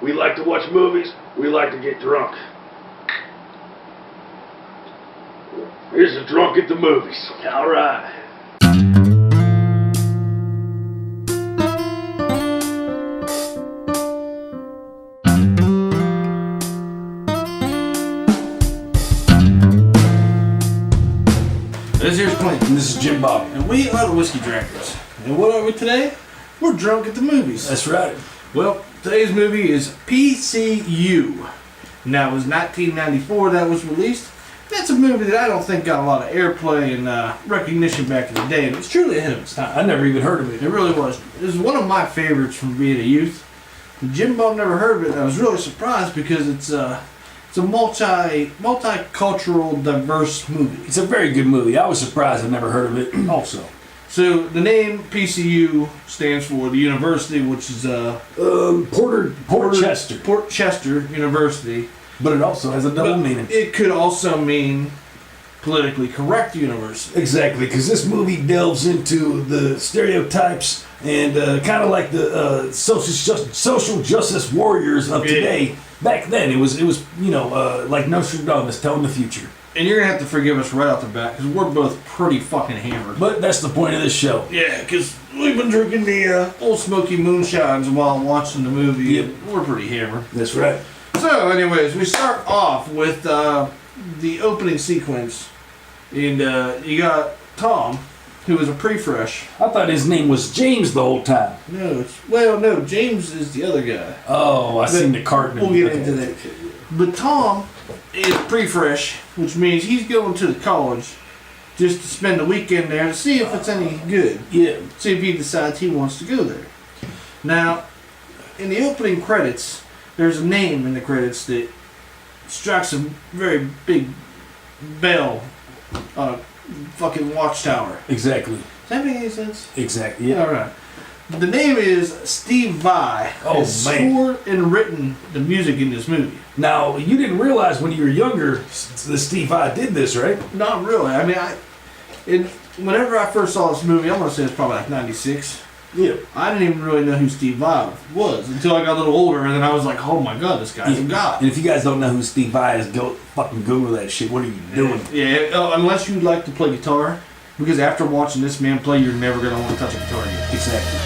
We like to watch movies. We like to get drunk. Here's a drunk at the movies. All right. This here's Clint. And this is Jim Bob. And we are the Whiskey Drinkers. And what are we today? We're drunk at the movies. That's right. Well, today's movie is PCU. Now, it was 1994 that was released. That's a movie that I don't think got a lot of airplay and recognition back in the day. And it was truly ahead of its time. I never even heard of it. It really was. It was one of my favorites from being a youth. Jim Bob never heard of it, and I was really surprised because it's a multicultural, diverse movie. It's a very good movie. I was surprised I never heard of it also. So the name PCU stands for the university, which is Port Chester. Port Chester University. But it also has a double meaning. It could also mean politically correct university. Exactly, because this movie delves into the stereotypes and kind of like the social justice warriors of today. Back then, it was like Nostradamus telling the future. And you're gonna have to forgive us right off the bat because we're both pretty fucking hammered. But that's the point of this show. Yeah, because we've been drinking the Old Smoky Moonshines while watching the movie. Yep. And we're pretty hammered. That's right. So, anyways, we start off with the opening sequence, and you got Tom, who is a pre-fresh. I thought his name was James the whole time. No, James is the other guy. Oh, I seen the carton. We'll get into that. But Tom is pre-fresh, which means he's going to the college just to spend the weekend there to see if it's any good. Yeah. See if he decides he wants to go there. Now, in the opening credits, there's a name in the credits that strikes a very big bell on a fucking watchtower. Exactly. Does that make any sense? Exactly. Yeah. All right. The name is Steve Vai. Oh, has man. scored and written the music in this movie. Now, you didn't realize when you were younger that Steve Vai did this, right? Not really. I mean, whenever I first saw this movie, I'm going to say it's probably like 96. Yeah. I didn't even really know who Steve Vai was until I got a little older, and then I was like, oh my god, this guy's a god. And if you guys don't know who Steve Vai is, go fucking Google that shit. What are you doing? Yeah, unless you'd like to play guitar, because after watching this man play, you're never going to want to touch a guitar again. Exactly.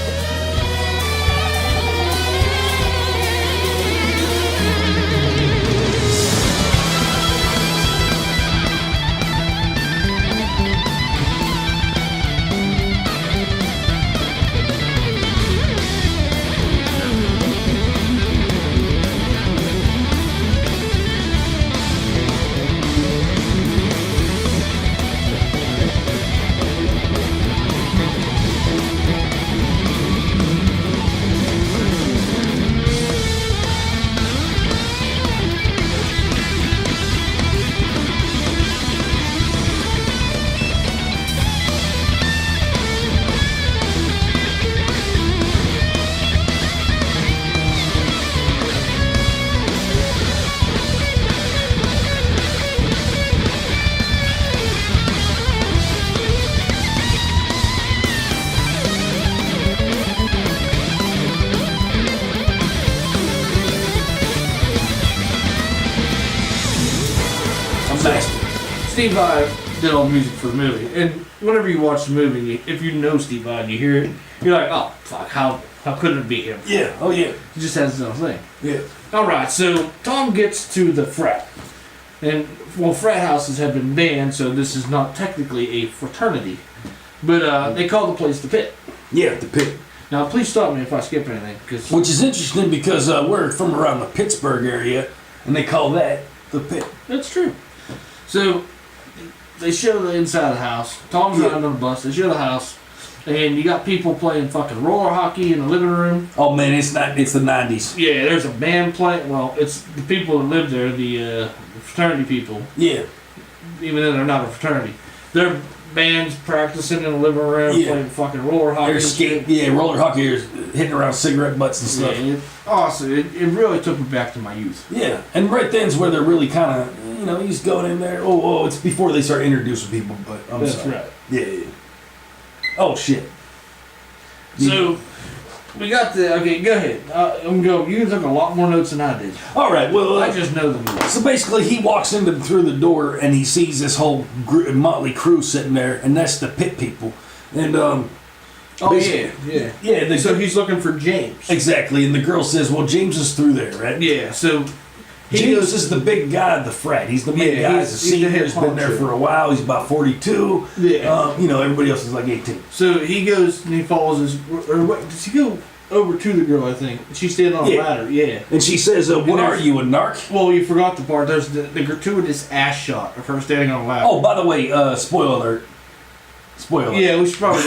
Steve Vai did all the music for the movie, and whenever you watch the movie, if you know Steve Vai and you hear it, you're like, oh fuck, how could it be him? Yeah. Oh yeah. He just has his own thing. Yeah. All right, so Tom gets to the frat, and well, frat houses have been banned, so this is not technically a fraternity, but they call the place the Pit. Yeah, the Pit. Now, please stop me if I skip anything, because Which is interesting because we're from around the Pittsburgh area, and they call that the Pit. that's true. So they show the inside of the house. Tom's riding on the bus. They show the house, and you got people playing fucking roller hockey in the living room. Oh man, it's the 90s. Yeah, there's a band playing. Well, it's the people that live there, the fraternity people. Yeah. Even though they're not a fraternity, their band's practicing in the living room, playing fucking roller hockey. They're skating, roller hockey is hitting around cigarette butts and stuff. Yeah, awesome. It really took me back to my youth. Yeah, and right then's where they're really kind of, he's going in there. Oh, it's before they start introducing people, but That's right. Yeah. Oh, shit. So, we got the. Okay, go ahead. I'm going. You took a lot more notes than I did. All right. Well, I just know them. So basically, he walks through the door and he sees this whole motley crew sitting there, and that's the pit people. And yeah. So he's looking for James. Exactly. And the girl says, "Well, James is through there, right?" Yeah. So James is the big guy of the frat. He's the main guy. He's a senior. He's been there for a while. He's about 42. Yeah. Everybody else is like 18. So he goes and he follows his. Or what? Does he go over to the girl? I think she's standing on a ladder. Yeah. And she says, "What are you, a narc?" Well, you forgot the part. There's the gratuitous ass shot of her standing on a ladder. Oh, by the way, spoiler alert. Spoiler. Yeah, we should probably.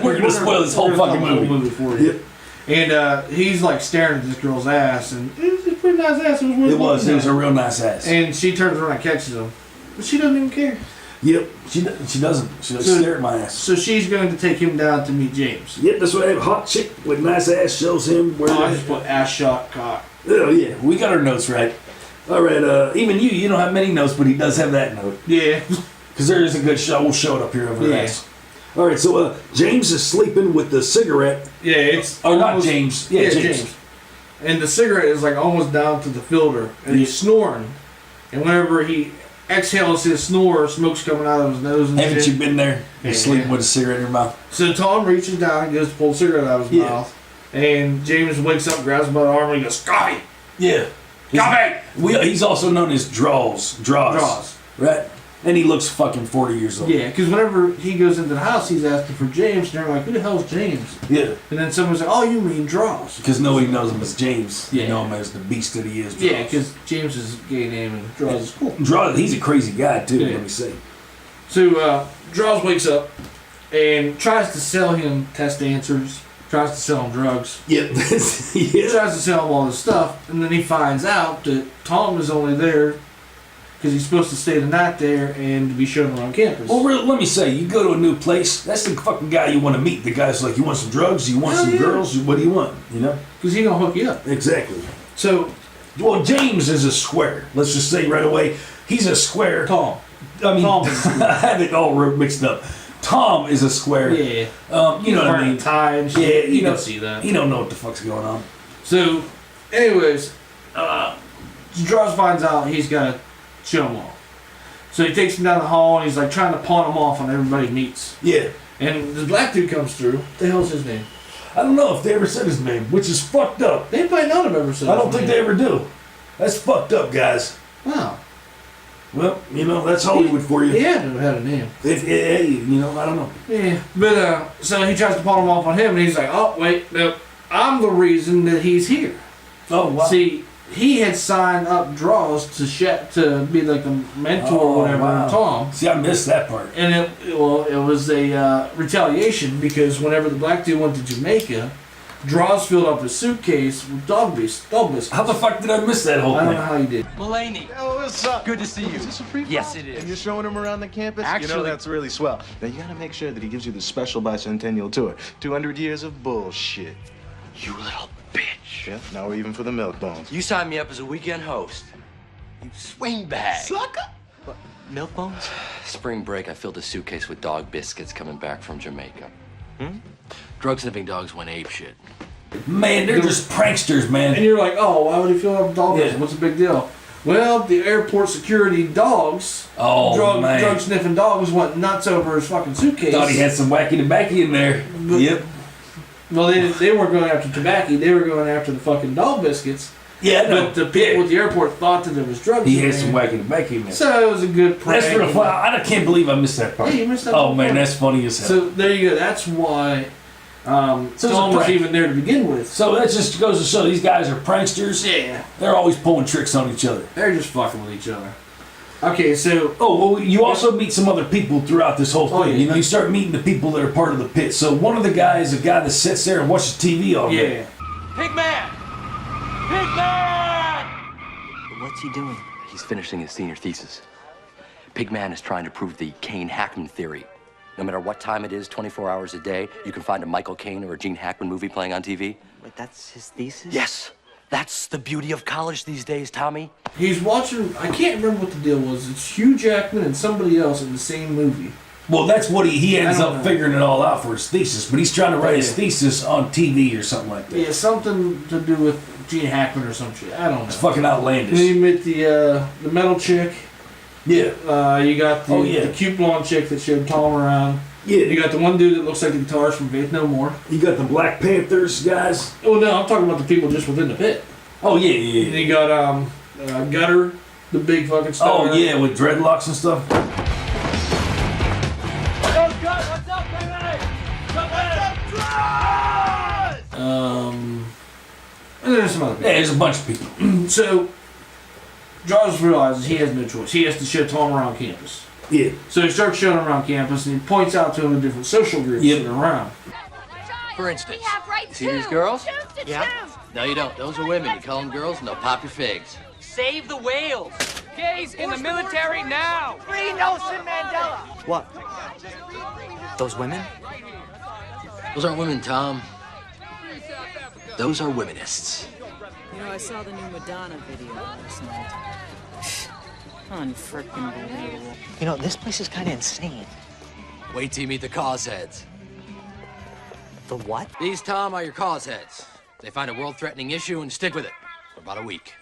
We're gonna spoil this whole fucking movie for you. Yep. And he's like staring at this girl's ass, and it was a pretty nice ass. It was a real nice ass. And she turns around and catches him, but she doesn't even care. Yep, she doesn't. She doesn't stare at my ass. So she's going to take him down to meet James. Yep, that's what I have. Hot chick with nice ass shows him where. I just put ass shot cock. Oh yeah, we got our notes right. All right, even you don't have many notes, but he does have that note. Yeah, because there is a good show. We'll show it up here over there. All right, so James is sleeping with the cigarette. Yeah, it's not James. Yeah, James. And the cigarette is like almost down to the filter, and he's snoring. And whenever he exhales his snore, smoke's coming out of his nose. And haven't you been there? You're sleeping with a cigarette in your mouth. So Tom reaches down and goes to pull the cigarette out of his mouth, and James wakes up, grabs him by the arm, and he goes, "Coffee." Yeah, coffee. He's also known as Droz. Right. And he looks fucking 40 years old. Yeah, because whenever he goes into the house, he's asking for James, and they're like, "Who the hell's James?" Yeah. And then someone's like, "Oh, you mean Droz?" Because nobody knows him as James. Yeah. You know him as the beast that he is. Droz. Yeah, because James is a gay name, and Droz is cool. Droz, he's a crazy guy, too, let me say. So, Droz wakes up and tries to sell him test answers, tries to sell him drugs. Yep. He tries to sell him all this stuff, and then he finds out that Tom is only there because he's supposed to stay the night there and to be shown around campus. Well, let me say, you go to a new place, that's the fucking guy you want to meet. The guy's like, "You want some drugs? You want some girls? What do you want?" You know? Because he's going to hook you up. Exactly. So, well, James is a square. Let's just say right away, he's a square. Tom. I mean, I have it all mixed up. Tom is a square. Yeah. You know what I mean? Tie and shit. Yeah, you don't see that. You don't know what the fuck's going on. So, anyways, Droz finds out he's got to show him off. So he takes him down the hall and he's like trying to pawn him off on everybody he meets. Yeah. And the black dude comes through. What the hell's his name? I don't know if they ever said his name, which is fucked up. They might not have ever said his name. I don't think they ever do. That's fucked up, guys. Wow. Well, that's Hollywood for you. He had to have had a name. I don't know. Yeah. But, so he tries to pawn him off on him and he's like, "Oh, wait, no. I'm the reason that he's here." Oh, wow. See, he had signed up Droz to be like the mentor or whatever of Tom. See, I missed that part. And it was a retaliation because whenever the black dude went to Jamaica, Droz filled up his suitcase with dog biscuits. How the fuck did I miss that whole thing? I don't know how you did. Mulaney. Oh, what's up? Good to see you. Is this a free Yes, it is. And you're showing him around the campus? Actually, that's really swell. Now, you gotta make sure that he gives you the special bicentennial tour. 200 years of bullshit. You little bitch. Yeah, now we're even for the milk bones. You signed me up as a weekend host. You swing bag. Sucker! What, milk bones? Spring break, I filled a suitcase with dog biscuits coming back from Jamaica. Drug-sniffing dogs went apeshit. Man, they're just pranksters, man. And you're like, "Oh, why would he fill up with dog biscuits? What's the big deal?" Well, the airport security dogs, drug sniffing dogs, went nuts over his fucking suitcase. Thought he had some wacky tobacco in there. Yep. Well, they weren't going after tobacco. They were going after the fucking dog biscuits. Yeah, but the people at the airport thought that there was drugs. He had some wacky tobacco in there. So it was a good prank. That's real fun. I can't believe I missed that part. Yeah, you missed that. Oh man, that's funny as hell. So there you go. That's why Tom was even there to begin with. So that just goes to show these guys are pranksters. Yeah. They're always pulling tricks on each other. They're just fucking with each other. Okay, so... Oh, well, you also meet some other people throughout this whole thing. Oh, yeah. You know, you start meeting the people that are part of the pit. So one of the guys is a guy that sits there and watches TV all day. Yeah. Pigman! Pigman! What's he doing? He's finishing his senior thesis. Pigman is trying to prove the Caine Hackman theory. No matter what time it is, 24 hours a day, you can find a Michael Caine or a Gene Hackman movie playing on TV. Wait, that's his thesis? Yes. That's the beauty of college these days, Tommy. He's watching... I can't remember what the deal was. It's Hugh Jackman and somebody else in the same movie. Well, that's what he ends I don't up know. figuring it all out for his thesis, but he's trying to write his Yeah. thesis on TV or something like that. Yeah, something to do with Gene Hackman or some shit. I don't know. It's fucking outlandish. Then you meet the metal chick. Yeah. You got the, Oh, yeah. the cute blonde chick that showed Tom around. Yeah. You got the one dude that looks like the guitarist from Faith No More. You got the Black Panthers guys. Oh no, I'm talking about the people just within the pit. Oh, yeah, yeah, And yeah. you got Gutter, the big fucking star. Oh, yeah, with dreadlocks and stuff. And there's some other people. Yeah, there's a bunch of people. So, Droz realizes he has no choice. He has to show Tom around campus. Yeah. So he starts showing him around campus and he points out to him the different social groups Yep. that are around. For instance, We have right you see these girls? Choose to Yeah. choose. No, you don't. Those are women. You call them girls and they'll pop your figs. Save the whales! Gays in the military now! Free Nelson Mandela. What? Those women? Those aren't women, Tom. Those are womanists. You know, I saw the new Madonna video last night. Unfrickin' believable. You know, this place is kind of insane. Wait till you meet the cause heads. The what? These, Tom, are your cause heads. They find a world-threatening issue and stick with it for about a week.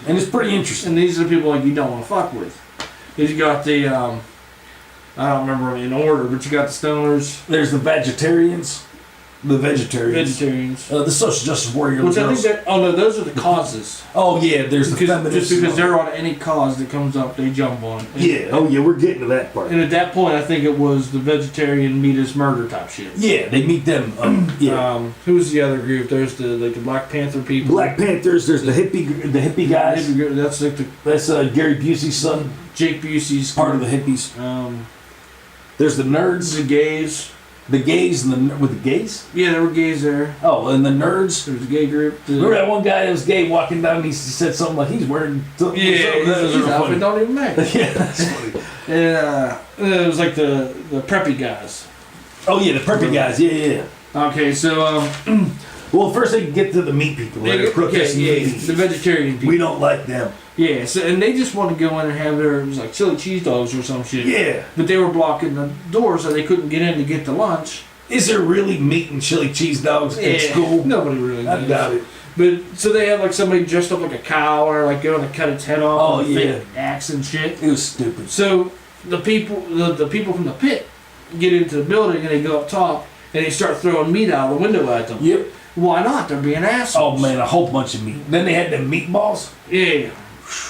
And it's pretty interesting. And these are the people like you don't want to fuck with. He's got the I don't remember them in order, but you got the stoners, There's the vegetarians. The vegetarians. vegetarians. The social justice warrior Which I girls. think that oh no, those are the causes. Oh, yeah, there's the feminists. Just because they're on any cause that comes up, they jump on. And, Yeah, oh, yeah, we're getting to that part. And at that point, I think it was the vegetarian meet us murder type shit. Yeah, they meet them. Yeah. Who's the other group? There's the Black Panther people. Black Panthers, there's the hippie guys. That's like the That's Gary Busey's son, Jake Busey's part of the hippies. There's the nerds, the gays. the gays, and with the gays? Yeah, there were gays there. Oh, and the nerds. There was a gay group. Remember that one guy that was gay walking down and he said something like he's wearing something. Yeah, that was his real outfit funny. don't even match. Yeah, that's funny. And it was like the preppy guys. Oh, yeah, the preppy guys. Yeah, yeah, yeah. Okay, so Well, first they get to the meat people. Right? They're protesting meat. the vegetarian people. We don't like them. Yeah, so and they just want to go in and have their, it was like chili cheese dogs or some shit. Yeah. But they were blocking the doors so they couldn't get in to get the lunch. Is there really meat and chili cheese dogs at school? Nobody really I knows. doubt it. But so they had like somebody dressed up like a cow or like going to cut its head off Oh, with a yeah. fake axe and shit. It was stupid. So the people from the pit get into the building and they go up top and they start throwing meat out the window at them. Yep. Why not? They're being assholes. Oh, man, a whole bunch of meat. Then they had the meatballs. Yeah.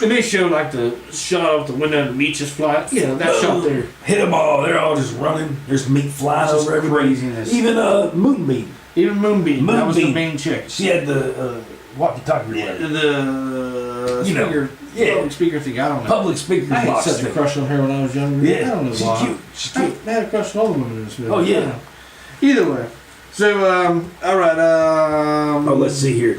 And they showed like the shot out the window and the meat just fly. You know, that shot there. Hit them all. They're all just running. There's meat flying Just over everybody. craziness. Even Moonbeam. Even Moonbeam. That was the Moonbeam. main chick. She had the walkie-talkie. Yeah, whatever. the You know, speaker, yeah. public speaker thing. I don't know. Public speaker I had box such a thing. crush on her when I was younger. Yeah, I don't know she's why. cute. She's I cute. had a crush on all the women in this movie. Oh, yeah. I don't know. Either way. So, all right. Oh, let's see here.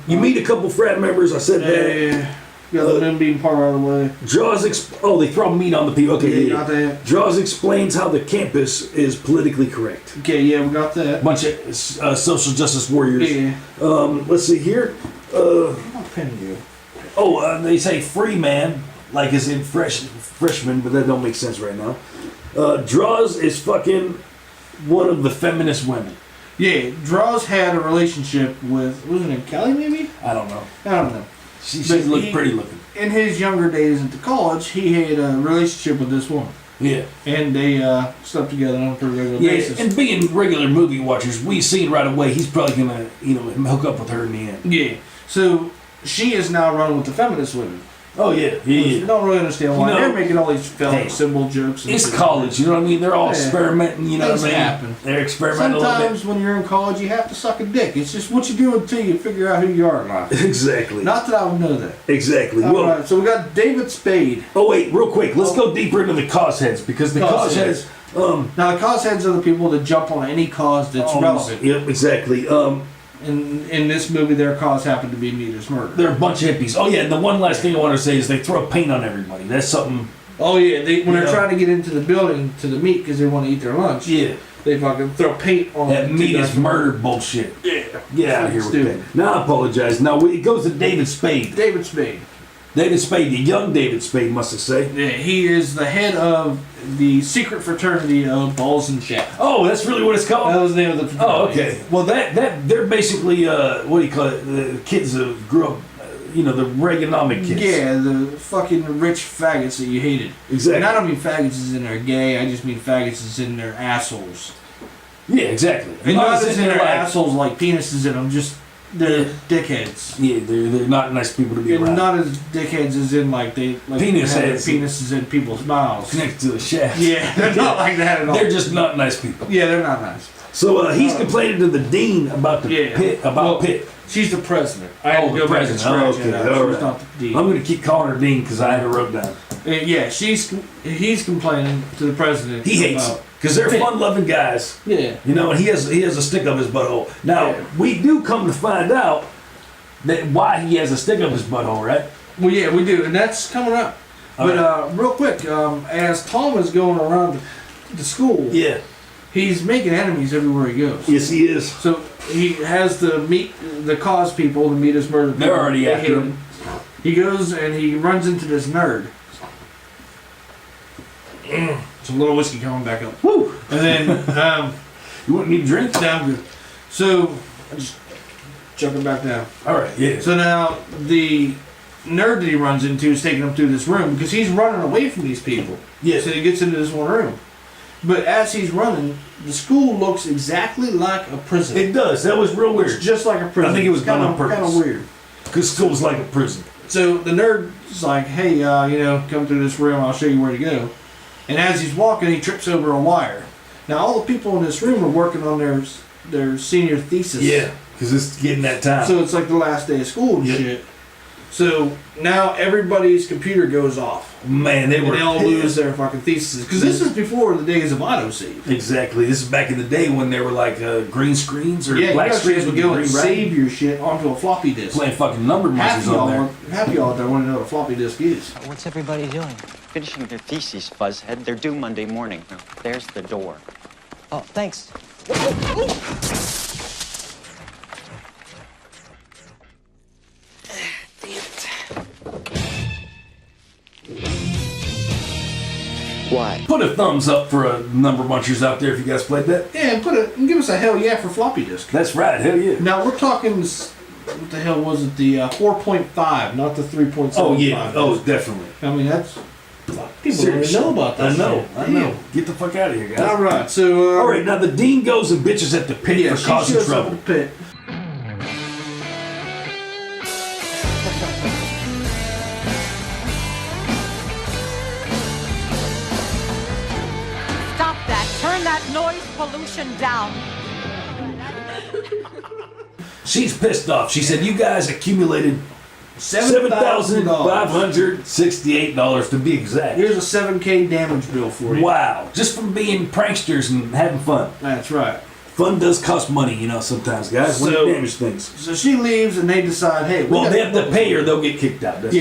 You meet a couple frat members. I said that. Got the Moonbeam part out of the way. Droz they throw meat on the people. Okay, Yeah, got that. Droz explains how the campus is politically correct. Okay, yeah, we got that. Bunch of social justice warriors. Yeah. Let's see here. I'll pin you. They say free man, like as in freshman, but that don't make sense right now. Droz is fucking one of the feminist women. Yeah, Droz had a relationship with, wasn't it Kelly maybe? I don't know. I don't know. She But looked pretty looking. In his younger days at the college, he had a relationship with this woman. Yeah. And they slept together on a pretty regular basis. And being regular movie watchers, we seen right away he's probably gonna, hook up with her in the end. Yeah. So she is now running with the feminist women. Oh yeah, I don't really understand why. You know, they're making all these film hey, symbol jokes. And It's shit. college, you know what I mean? They're all Yeah. experimenting, you know Things what I mean? happen. They're experimenting a little Sometimes when you're in college, you have to suck a dick. It's just what you do until you figure out who you are in life. bit. Exactly. Not that I would know that. Exactly. All Well, right, so we got David Spade. oh wait, real quick, let's go deeper into the cause heads because the Cause cause heads. Now, the cause heads are the people that jump on any cause that's relevant. Yep, exactly. In this movie, their cause happened to be Nita's murder. They're a bunch of hippies. Oh yeah, and the one last thing I want to say is they throw paint on everybody. That's something. Oh yeah, when they're Yeah. trying to get into the building to the meet because they want to eat their lunch. Yeah. They fucking throw paint on That the meat two is guys. murder bullshit. Yeah. Get out of here with Stupid. that. Now I apologize. Now it goes to David Spade. David Spade. David Spade, the young David Spade, must have say. Yeah, he is the head of the secret fraternity of Balls and Shafts. Oh, that's really what it's called? That was the name of the fraternity. Oh, okay. Well, that they're basically, what do you call it, the kids that grew up, the Reaganomic kids. Yeah, the fucking rich faggots that you hated. Exactly. And I don't mean faggots as in they're gay, I just mean faggots as in their assholes. Yeah, exactly. And not as in their like, assholes like penises in them, just they're dickheads. Yeah, they're not nice people to be And around. not as dickheads as in like they Penis have their heads. penises in people's mouths. Connected to the shaft. Yeah, they're not like that at all. They're just not nice people. Yeah, they're not nice. So he's complaining to the dean about the Pitt. Pitt. She's the president. I had to go back and scratch it out. All She's right. not the dean. I'm going to keep calling her dean because I had it wrote down. Yeah, he's complaining to the president. He hates it because they're fun-loving guys. Yeah. And he has a stick up his butthole. Now we do come to find out that why he has a stick up his butthole, right? Well, yeah, we do, and that's coming up. But real quick, as Tom is going around the school, he's making enemies everywhere he goes. Yes, he is. So he has the cause people to meet his murder. They're already after him. He goes and he runs into this nerd. Some little whiskey coming back up. Woo! And then you want me to drink? No, I'm good. So I'm just jumping back down. All right, yeah. So now the nerd that he runs into is taking him through this room because he's running away from these people. Yeah. So he gets into this one room. But as he's running, the school looks exactly like a prison. It does. That was real weird. It's just like a prison. I think it was done on purpose. Kind of weird. Because school's like a prison. So the nerd's like, hey, come through this room, I'll show you where to go. And as he's walking, he trips over a wire. Now, all the people in this room are working on their senior thesis. Yeah, because it's getting that time. So it's like the last day of school and shit. So now everybody's computer goes off. Man, they all lose their fucking theses. Because this is before the days of autosave. Exactly. This is back in the day when they were like green screens or black screens would go and save your shit onto a floppy disk. Playing fucking number monsters on there. Half y'all out there want to know what a floppy disk is. What's everybody doing? Finishing their theses, fuzzhead. They're due Monday morning. Now, there's the door. Oh, thanks. Why? Put a thumbs up for a number munchers out there if you guys played that. Yeah, and give us a hell yeah for floppy disk. That's right, hell yeah. Now we're talking, what the hell was it? The 4.5, not the 3.75. Oh yeah, oh definitely. I mean that's people don't even know about that. I know. Get the fuck out of here, guys. All right, so all right. Now the dean goes and bitches at the pit for causing trouble. Up at the pit. Turn that noise pollution down. She's pissed off. She said, you guys accumulated $7,568 to be exact. Here's a $7K damage bill for you. Wow. Just from being pranksters and having fun. That's right. Fun does cost money, sometimes, guys. When you damage things. So she leaves and they decide, hey, they have to pay her, they'll get kicked out. That's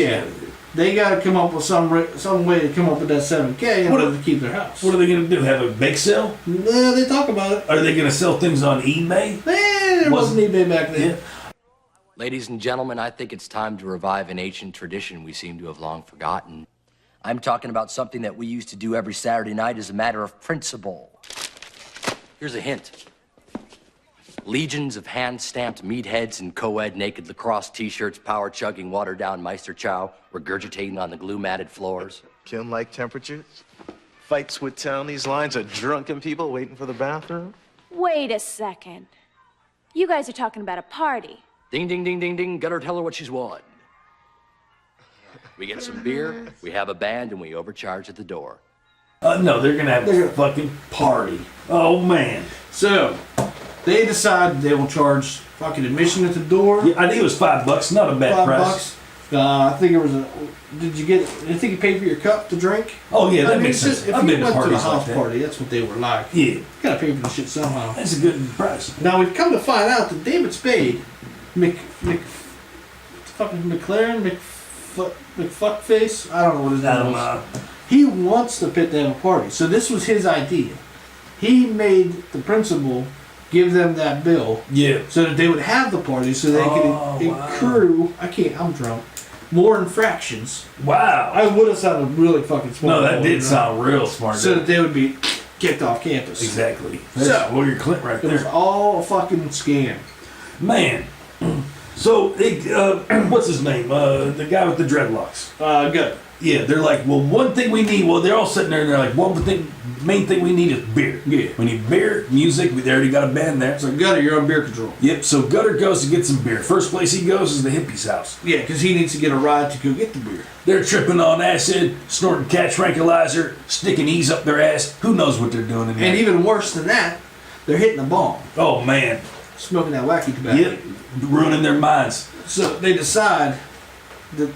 they got to come up with some way to come up with that $7K in order to keep their house. What are they going to do? Have a bake sale? No, they talk about it. Are they going to sell things on eBay? There wasn't eBay back then. Yeah. Ladies and gentlemen, I think it's time to revive an ancient tradition we seem to have long forgotten. I'm talking about something that we used to do every Saturday night as a matter of principle. Here's a hint. Legions of hand-stamped meatheads in co-ed naked lacrosse t-shirts, power-chugging, watered-down Meister Chow, regurgitating on the glue-matted floors. Kiln-like temperatures? Fights with townies, lines of drunken people waiting for the bathroom? Wait a second. You guys are talking about a party. Ding, ding, ding, ding, ding. Gotta tell her what she's won. We get some beer, we have a band, and we overcharge at the door. No, they're gonna have a fucking party. Oh, man. So, they decide they will charge fucking admission at the door. Yeah, I think it was $5. Not a bad price. $5. I think it was a. Did you think you paid for your cup to drink? Oh yeah, that makes sense. If you went to a house party, that's what they were like. Yeah, you gotta pay for the shit somehow. That's a good price. Now we've come to find out that David Spade, McFuckface, I don't know what his name is. He wants the pit to have a party, so this was his idea. He made the principal give them that bill, yeah, so that they would have the party, so they could accrue. I'm drunk. more infractions. Wow. I would have sounded really fucking smart. No, that did sound real smart. So that they would be kicked off campus. Exactly. That's Lawyer Clint right there. It was all a fucking scam. Man. So, what's his name? The guy with the dreadlocks. Good. Yeah, they're like, well, one thing we need. Well, they're all sitting there and they're like, main thing we need is beer. Yeah. We need beer, music. They already got a band there. So Gutter, you're on beer control. Yep. So Gutter goes to get some beer. First place he goes is the hippie's house. Yeah, because he needs to get a ride to go get the beer. They're tripping on acid, snorting cat tranquilizer, sticking E's up their ass. Who knows what they're doing in there? And even worse than that, they're hitting a bomb. Oh man. Smoking that wacky tobacco. Yep. Ruining their minds. So they decide that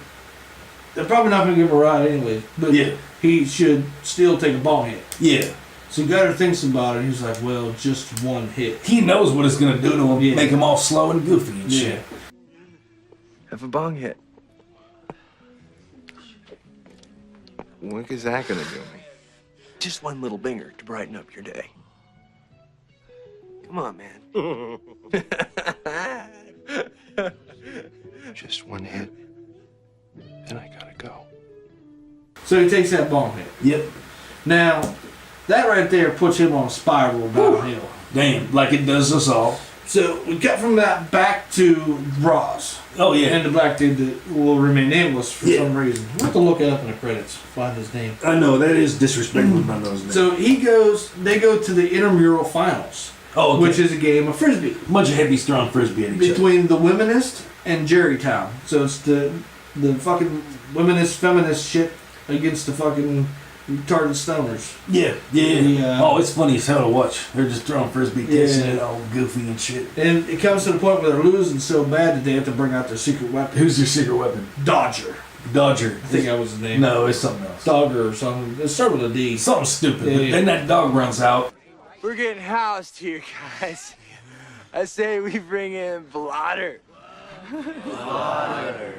they're probably not going to give him a ride anyway, but he should still take a bomb hit. Yeah. So Gutter thinks about it. He's like, well, just one hit. He knows what it's going to do to him, make him all slow and goofy and shit. Have a bong hit. What is that gonna do me? Just one little binger to brighten up your day. Come on, man. Just one hit, then I gotta go. So he takes that bomb hit. Yep. Now, that right there puts him on a spiral downhill. Damn, like it does us all. So we got from that back to Droz. Oh yeah. And the black dude that will remain nameless for some reason. We'll have to look it up in the credits, find his name. I know, that is disrespectful to know his name. So they go to the intramural finals. Oh, okay. Which is a game of frisbee. A bunch of heavy throwing frisbee at each other. Between the Womenist and Jerrytown. So it's the fucking womenist, feminist shit against the fucking retarded stoners. Yeah. Oh, it's funny as hell to watch. They're just throwing frisbee, kissing it all goofy and shit. And it comes to the point where they're losing so bad that they have to bring out their secret weapon. Who's their secret weapon? Dodger. I think that was his name. No, it's something else. Dogger or something. It started with a D. Something stupid. But then that dog runs out. We're getting housed here, guys. I say we bring in Blotter. Blotter.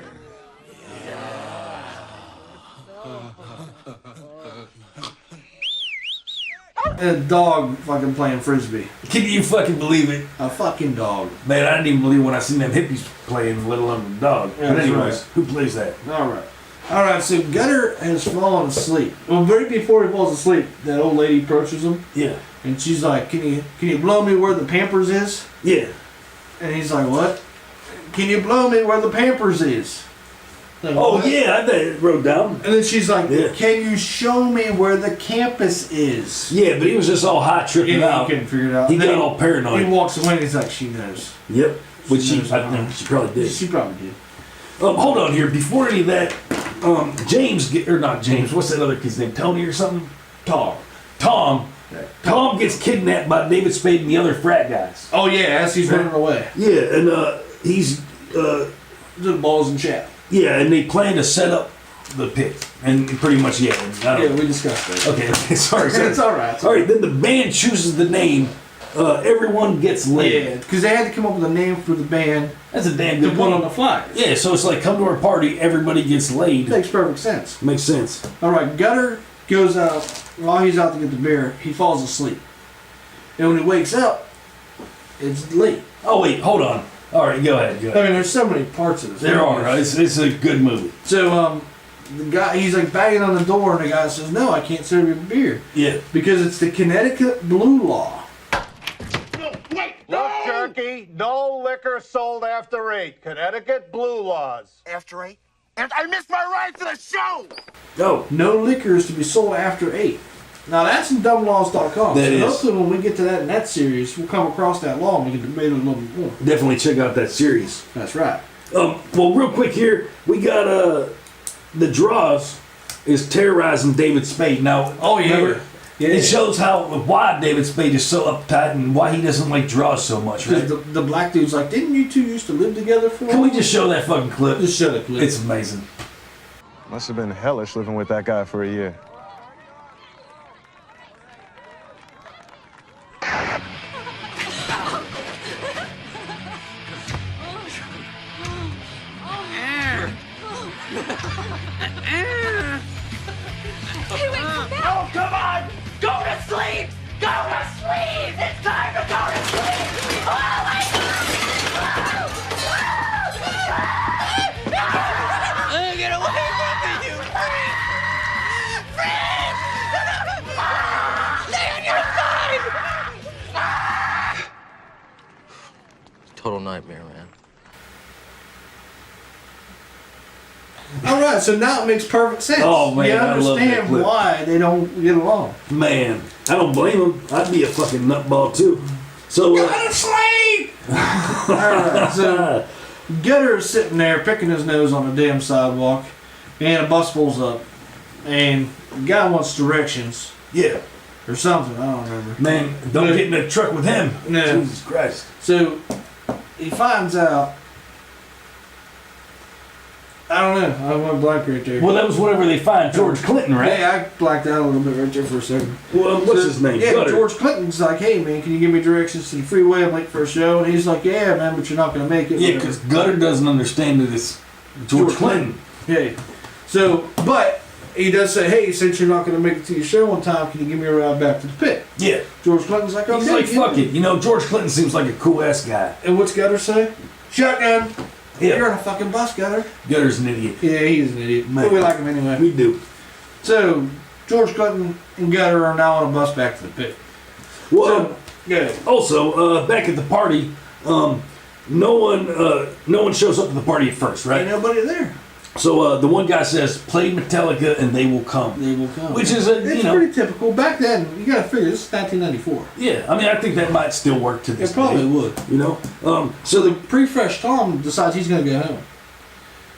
And a dog fucking playing frisbee. Can you fucking believe it? A fucking dog. Man, I didn't even believe when I seen them hippies playing, let alone the dog. Yeah, but anyways, right. Who plays that? Alright, so Gutter has fallen asleep. Well, right before he falls asleep, that old lady approaches him. Yeah. And she's like, can you blow me where the Pampers is? Yeah. And he's like, what? Can you blow me where the Pampers is? Like, oh, what? yeah, I wrote down. And then she's like, can you show me where the campus is? Yeah, but he was just all hot tripping out. He couldn't figure it out. He got all paranoid. He walks away and he's like, she knows. Yep. Which knows I think she probably did. She probably did. Hold on here. Before any of that, not James, what's that other kid's name? Tony or something? Tom. Tom gets kidnapped by David Spade and the other frat guys. Oh, yeah, as he's running away. Yeah, and he's... the balls and chat. Yeah, and they plan to set up the pit. And pretty much, we discussed that. Okay, sorry. It's all right. All right, then the band chooses the name. Everyone gets laid. Yeah, because they had to come up with a name for the band. That's a damn good to put on the flyers. Yeah, so it's like, come to our party, everybody gets laid. Makes perfect sense. Makes sense. All right, Gutter goes out. While he's out to get the beer, he falls asleep. And when he wakes up, it's late. Oh, wait, hold on. All right, go ahead. I mean, there's so many parts of this. There are. It's a good movie. So, the guy, he's like banging on the door, and the guy says, no, I can't serve you beer. Yeah. Because it's the Connecticut Blue Law. No turkey, no liquor sold after 8. Connecticut Blue Laws. After 8? And I missed my ride to the show! No liquor is to be sold after 8. Now that's in dumblaws.com. That is. Hopefully when we get to that in that series, we'll come across that law and we can debate it a little bit more. Definitely check out that series. That's right. Well, real quick here, we got the Droz is terrorizing David Spade. Now, remember, it shows why David Spade is so uptight and why he doesn't like Droz so much, right? Because the black dude's like, didn't you two used to live together for a while? Can we just show that fucking clip? Just show the clip. It's amazing. Must have been hellish living with that guy for a year. Oh, come on! Go to sleep! Go to sleep! It's time to go to sleep! Oh my God! total nightmare, man. All right, so now it makes perfect sense. Oh, man, you I love that understand clip. why they don't get along. Man, I don't blame him. I'd be a fucking nutball too. So, Go to sleep! Alright, so Gutter's sitting there picking his nose on the damn sidewalk, and a bus pulls up, and the guy wants directions. Yeah. Or something, I don't remember. Man, don't get in the truck with him. No. Jesus Christ. So he finds out. I don't know. I went blank right there. Well, that was whenever they find George Clinton, right? Yeah, I blacked out a little bit right there for a second. Well, what's his name? Yeah, Gutter. George Clinton's like, hey man, can you give me directions to the freeway? I'm late for a show. And he's like, yeah man, but you're not going to make it. Yeah, because Gutter doesn't understand that it's George Clinton. Yeah. So, but he does say, hey, since you're not going to make it to your show on time, can you give me a ride back to the pit? Yeah. George Clinton's like, okay. He's like, fuck it. You know, George Clinton seems like a cool ass guy. And what's Gutter say? Shotgun. Yeah. You're on a fucking bus, Gutter. Gutter's an idiot. Yeah, he is an idiot. Man. But we like him anyway. We do. So, George Clinton and Gutter are now on a bus back to the pit. Well, So, yeah. also, back at the party, no one shows up to the party at first, right? Ain't nobody there. So the one guy says, "Play Metallica and they will come." They will come. Which is it's pretty typical. Back then, you got to figure this is 1994. Yeah, I mean, I think that might still work to this It probably day. would. You know. So the pre-fresh Tom decides he's gonna go home.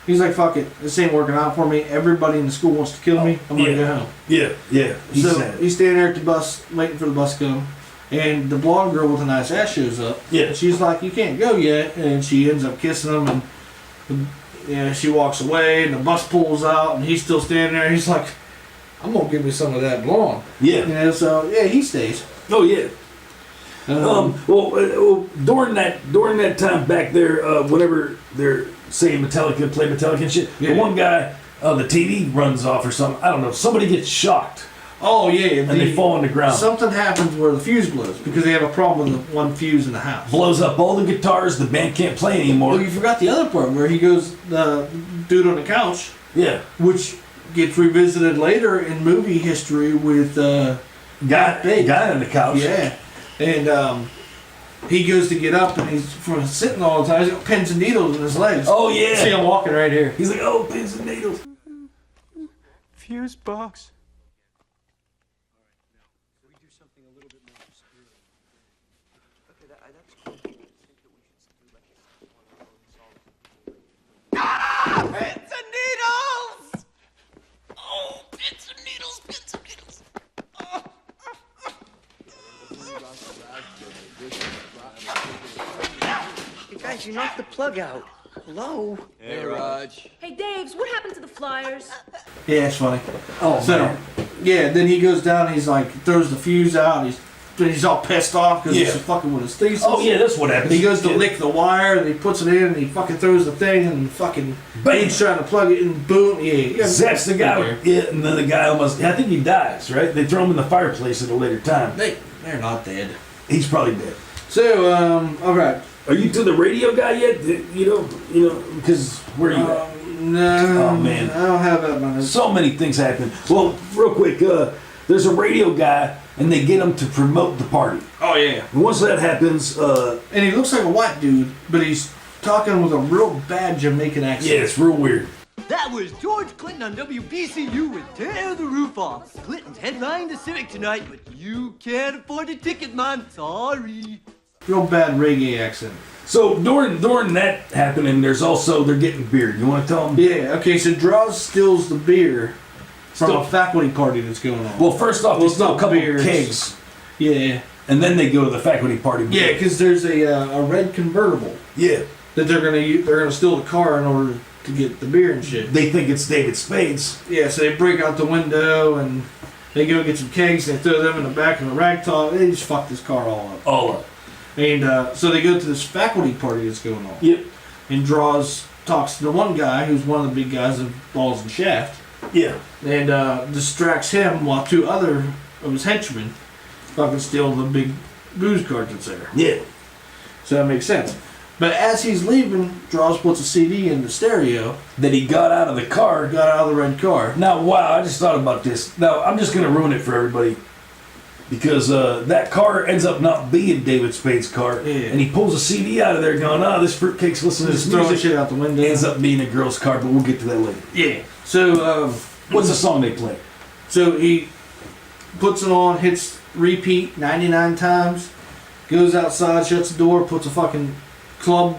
He's like, "Fuck it, this ain't working out for me. Everybody in the school wants to kill me. I'm gonna go home." Yeah, yeah. So he's standing there at the bus, waiting for the bus to come. And the blonde girl with a nice ass shows up. Yeah. And she's like, "You can't go yet," and she ends up kissing him and. Yeah, she walks away, and the bus pulls out, and he's still standing there. He's like, "I'm gonna give me some of that blonde." Yeah. You know, so yeah, he stays. Oh yeah. Well, during that time back there, whenever they're saying Metallica, play Metallica and shit, the one guy, the TV runs off or something. I don't know. Somebody gets shocked. Oh yeah, and they fall on the ground. Something happens where the fuse blows because they have a problem with the one fuse in the house. Blows up all the guitars. The band can't play anymore. Well, you forgot the other part where he goes, the dude on the couch. Yeah. Which gets revisited later in movie history with guy on the couch. Yeah, and he goes to get up and he's from sitting all the time. He's got pins and needles in his legs. Oh yeah. See him walking right here. He's like, oh, pins and needles. Fuse box. Pins and needles! Oh, pins and needles, pins and needles. Hey guys, you knocked the plug out. Hello? Hey, Raj. Hey, Daves, what happened to the flyers? Yeah, it's funny. Oh, so, man. yeah, then he goes down. He's like throws the fuse out. He's all pissed off because he's fucking with his thesis. Oh yeah, that's what happens. He goes to lick the wire, and he puts it in, and he fucking throws the thing, and fucking he's trying to plug it in. Boom! Yeah, Zaps the guy. Yeah, and then the guy almost. I think he dies. Right? They throw him in the fireplace at a later time. They're not dead. He's probably dead. So, all right. Are you to the radio guy yet? You know, because where are you at? No. Oh man, I don't have that money. So many things happen. Well, real quick, there's a radio guy, and they get him to promote the party. Oh yeah. And once that happens, and he looks like a white dude, but he's talking with a real bad Jamaican accent. Yeah, it's real weird. That was George Clinton on WPCU with Tear the Roof Off. Clinton's headlining the Civic tonight, but you can't afford a ticket, man. Sorry. Real bad reggae accent. So during that happening, there's also they're getting beer. You want to tell them? Yeah. Okay. So Droz steals the beer from a faculty party that's going on. Well, first off, they steal a couple beers. kegs. Yeah. And then they go to the faculty party. Yeah, because there's a red convertible. Yeah. That they're gonna steal the car in order to get the beer and shit. They think it's David Spade's. Yeah, so they break out the window and they go get some kegs and they throw them in the back of the ragtop. They just fuck this car all up. All up. And so they go to this faculty party that's going on. Yep. And Droz talks to the one guy who's one of the big guys of Balls and Shaft. Yeah. And distracts him while two other of his henchmen fucking steal the big booze cart that's there. Yeah. So that makes sense. But as he's leaving, Droz puts a CD in the stereo. That he got out of the car. Got out of the red car. Now, wow, I just thought about this. Now, I'm just going to ruin it for everybody. because that car ends up not being David Spade's car, and he pulls a CD out of there going, this fruitcake's listening to this throwing music. shit out the window. Ends up being a girl's car, but we'll get to that later. Yeah. So, what's the song they play? So he puts it on, hits repeat 99 times, goes outside, shuts the door, puts a fucking club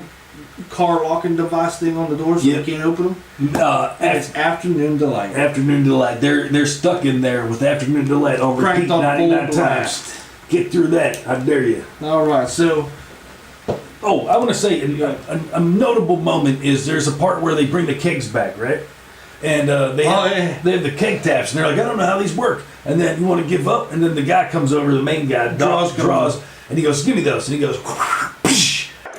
car locking device thing on the door so they can't open them. And it's Afternoon Delight. Afternoon Delight. They're stuck in there with Afternoon Delight on repeat 99 times. Get through that. I dare you. All right. So. Oh, I want to say a notable moment is there's a part where they bring the kegs back, right? And they have the keg taps, and they're like, I don't know how these work. And then you want to give up, and then the guy comes over, the main guy, Droz, and he goes, give me those. And he goes, I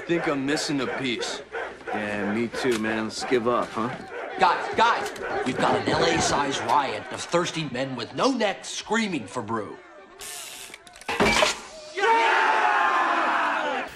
think I'm missing a piece. Yeah, me too, man. Let's give up, huh? Guys, we've got an LA-sized riot of thirsty men with no necks screaming for brew.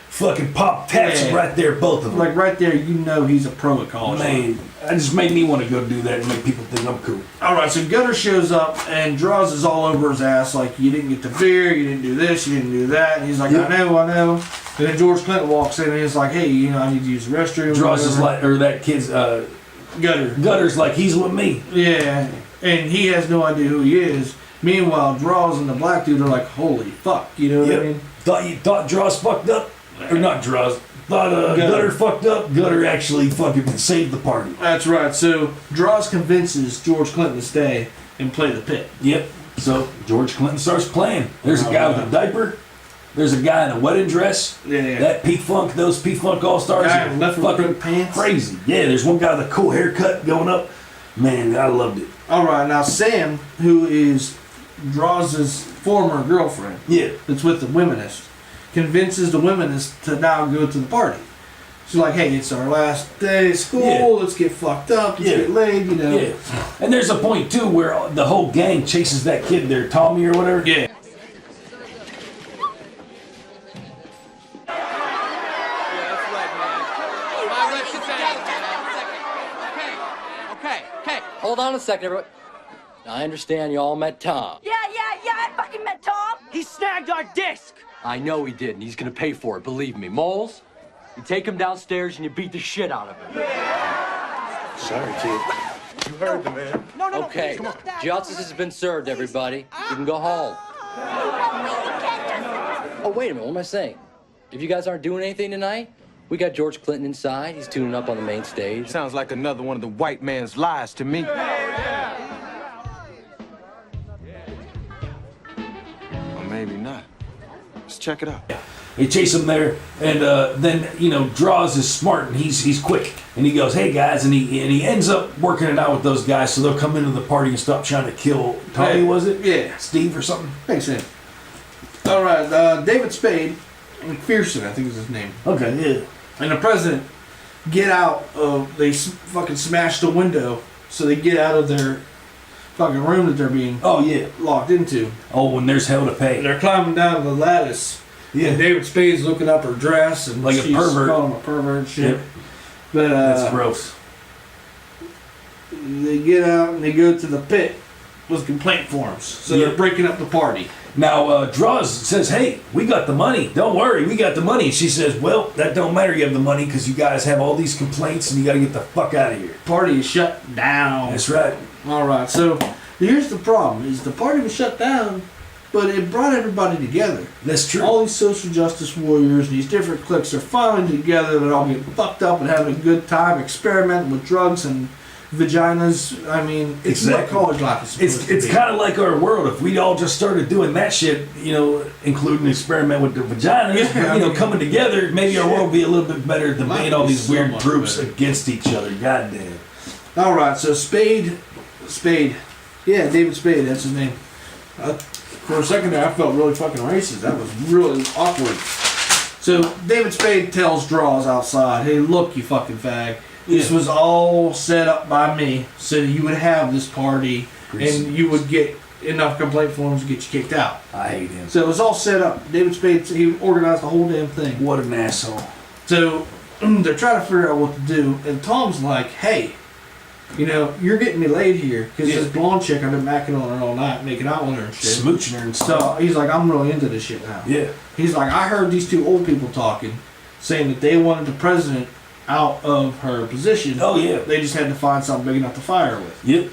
Fucking pop taps right there, both of them. Like right there, you know he's a pro at college. Man, that just made me want to go do that and make people think I'm cool. All right, so Gutter shows up and Droz is all over his ass like, you didn't get the beer, you didn't do this, you didn't do that. And he's like, I know. And then George Clinton walks in and he's like, hey, I need to use the restroom. Droz is like, or that kid's, Gutter's like, he's with me. Yeah, and he has no idea who he is. Meanwhile, Droz and the black dude are like, holy fuck, you know what I mean? Thought Droz fucked up? Or not Droz. Thought Gutter fucked up. Gutter actually fucking saved the party. That's right. So Droz convinces George Clinton to stay and play the pit. Yep. So George Clinton starts playing. There's a guy with a diaper. There's a guy in a wedding dress. Yeah. That P-Funk, those P-Funk All-Stars are fucking pants. Crazy. Yeah, there's one guy with a cool haircut going up. Man, I loved it. All right, now Sam, who is Droz's former girlfriend, that's with the womenist, convinces the womenist to now go to the party. She's like, hey, it's our last day of school, let's get fucked up, let's get laid, you know. Yeah. And there's a point, too, where the whole gang chases that kid there, Tommy or whatever. Yeah. Okay, hold on a second, everybody. I understand you all met Tom. Yeah, I fucking met Tom. He snagged our disc. I know he did, and he's gonna pay for it, believe me. Moles, you take him downstairs and you beat the shit out of him. Sorry, kid. You heard the man. No, okay, come on. justice has been served, everybody. You can go home. Oh, wait a minute, what am I saying? If you guys aren't doing anything tonight, we got George Clinton inside. He's tuning up on the main stage. Sounds like another one of the white man's lies to me. Or maybe not. Let's check it out. They chase him there, and then Droz is smart and he's quick, and he goes, "Hey guys," and he ends up working it out with those guys, so they'll come into the party and stop trying to kill Tommy. Was it? Yeah, Steve or something. Makes sense. All right, David Spade, McPherson, I think is his name. Okay, yeah. And the president get out of. They fucking smash the window, so they get out of their fucking room that they're being locked into. Oh, and there's hell to pay. And they're climbing down the lattice. Yeah. And David Spade's looking up her dress and like a she's pervert. calling him a pervert and shit. Yep. But that's gross. They get out and they go to the pit with complaint forms. So they're breaking up the party. Now, Droz says, "Hey, we got the money. Don't worry, we got the money." She says, "Well, that don't matter. You have the money because you guys have all these complaints and you got to get the fuck out of here." Party is shut down. That's right. All right. So here's the problem: is the party was shut down, but it brought everybody together. That's true. All these social justice warriors, these different cliques, are finally together. They're all getting fucked up and having a good time, experimenting with drugs and vaginas. I mean, it's what college life is supposed to be. It's kind of like our world. If we all just started doing that shit, including experiment with the vaginas, coming together, maybe our world would be a little bit better than being all these weird groups against each other. Goddamn. All right, so Spade, yeah, David Spade, that's his name. For a second there, I felt really fucking racist. That was really awkward. So David Spade tells Droz outside, "Hey, look, you fucking fag. This was all set up by me so you would have this party and you would get enough complaint forms to get you kicked out." I hate him. So it was all set up. David Spade, he organized the whole damn thing. What an asshole. So they're trying to figure out what to do, and Tom's like, "Hey, you know, you're getting me laid here because this blonde chick I've been macking on her all night, making out with her and shit. Smooching her and stuff. So he's like, I'm really into this shit now. Yeah. He's like, I heard these two old people talking, saying that they wanted the president out of her position. Oh, yeah. They just had to find something big enough to fire her with. Yep.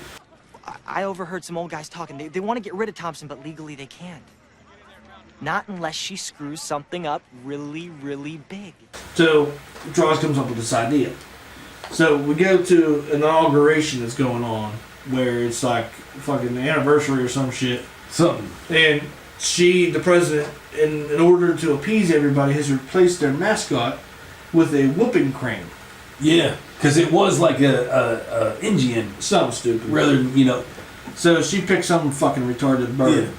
I overheard some old guys talking. They want to get rid of Thompson, but legally they can't. Not unless she screws something up really, really big. So Droz comes up with this idea. So we go to an inauguration that's going on where it's like fucking anniversary or some shit. Something. And the president, in order to appease everybody, has replaced their mascot with a whooping crane. Yeah, because it was like a Indian. Something stupid. Rather than, you know. So she picked some fucking retarded bird. Yeah.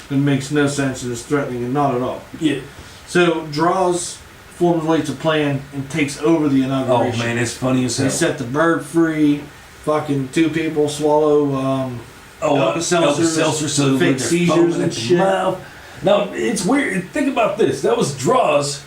That makes no sense and is threatening and not at all. Yeah. So Droz formulates a plan and takes over the inauguration. Oh man, it's funny as hell. They set the bird free. Fucking 2 people swallow Alka-Seltzer, so fake they're seizures foaming and at the shit. mouth. Now it's weird. Think about this. That was Droz.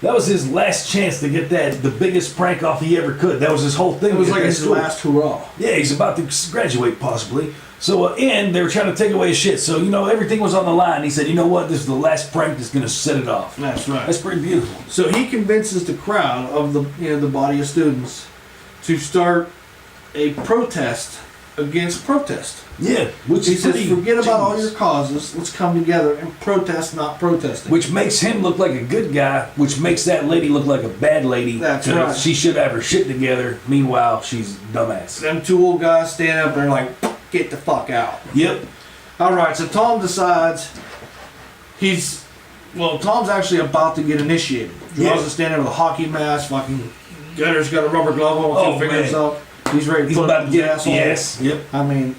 That was his last chance to get the biggest prank off he ever could. That was his whole thing. It was like his last hurrah. Yeah, he's about to graduate possibly. So and they were trying to take away his shit. So you know everything was on the line. He said, you know what? This is the last prank that's gonna set it off. That's right. That's pretty beautiful. So he convinces the crowd of the body of students to start a protest against protest. Yeah, which he is says, pretty forget about all genius. your causes. Let's come together and protest, not protesting. Which makes him look like a good guy, which makes that lady look like a bad lady. That's right. She should have her shit together. Meanwhile, she's a dumbass. Them 2 old guys stand up and they're like, get the fuck out. Yep. Alright, so Tom decides Tom's actually about to get initiated. Droz is standing there with a hockey mask, fucking Gunner's got a rubber glove on with 2 fingers up. He's ready to put about his to get ass on. yes. Yep. I mean,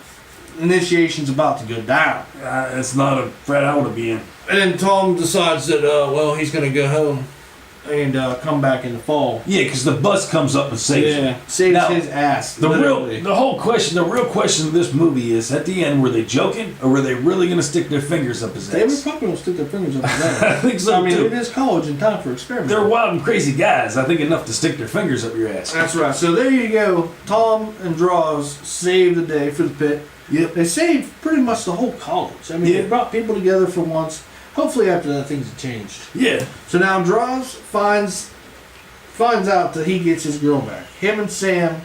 initiation's about to go down. It's not a frat I want to be in. And then Tom decides that, he's going to go home and come back in the fall. Yeah, because the bus comes up and saves him. Saves Now, his ass. The real question of this movie is, at the end, were they joking or were they really going to stick their fingers up his ass? They were probably going to stick their fingers up his ass. I think so, too. It is college and time for experiments. They're wild and crazy guys. I think enough to stick their fingers up your ass. That's right. So there you go. Tom and Droz saved the day for the pit. Yep. They saved pretty much the whole college. I mean, they brought people together for once. Hopefully after that things have changed. Yeah. So now Droz finds out that he gets his girl back. Him and Sam's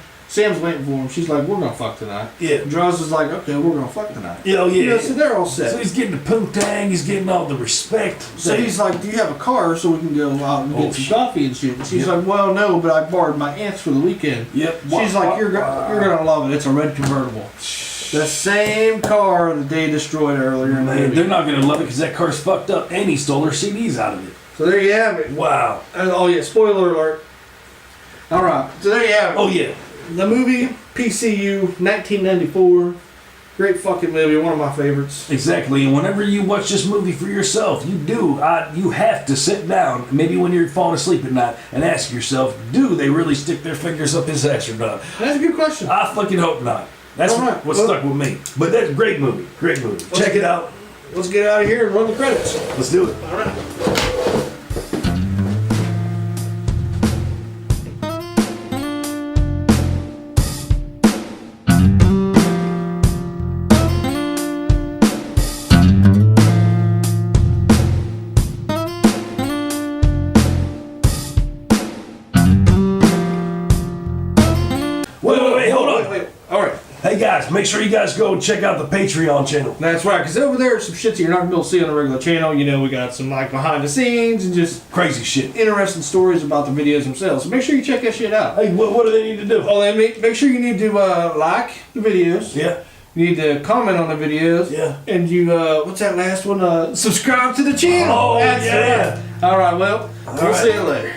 waiting for him. She's like, we're going to fuck tonight. Yeah. Droz is like, okay, we're going to fuck tonight. Yeah, yeah. You know, so they're all set. So he's getting the poontang, he's getting all the respect. So he's like, do you have a car so we can go out and get some coffee and shit? And she's like, well, no, but I borrowed my aunt's for the weekend. Yep. She's like, you're going to love it. It's a red convertible. The same car that they destroyed earlier in the movie. They're not going to love it because that car's fucked up and he stole her CDs out of it. So there you have it. Wow. And, oh, yeah, spoiler alert. All right, so there you have it. Oh, yeah. The movie, PCU, 1994. Great fucking movie, one of my favorites. Exactly, and whenever you watch this movie for yourself, you have to sit down, maybe when you're falling asleep at night, and ask yourself, do they really stick their fingers up his ass or not? That's a good question. I fucking hope not. That's what stuck with me. But that's a great movie. Great movie. Check it out. Let's get out of here and run the credits. Let's do it. All right. Wait, hold on. Wait. All right. Hey guys, make sure you guys go and check out the Patreon channel. That's right, because over there are some shit that you're not going to be able to see on the regular channel. You know, we got some like behind the scenes and just crazy shit, interesting stories about the videos themselves. So make sure you check that shit out. Hey, what do they need to do? Oh, make sure you need to like the videos. Yeah. You need to comment on the videos. Yeah. And you, what's that last one? Subscribe to the channel. Oh, That's yeah. right. All right, well, we'll see you later.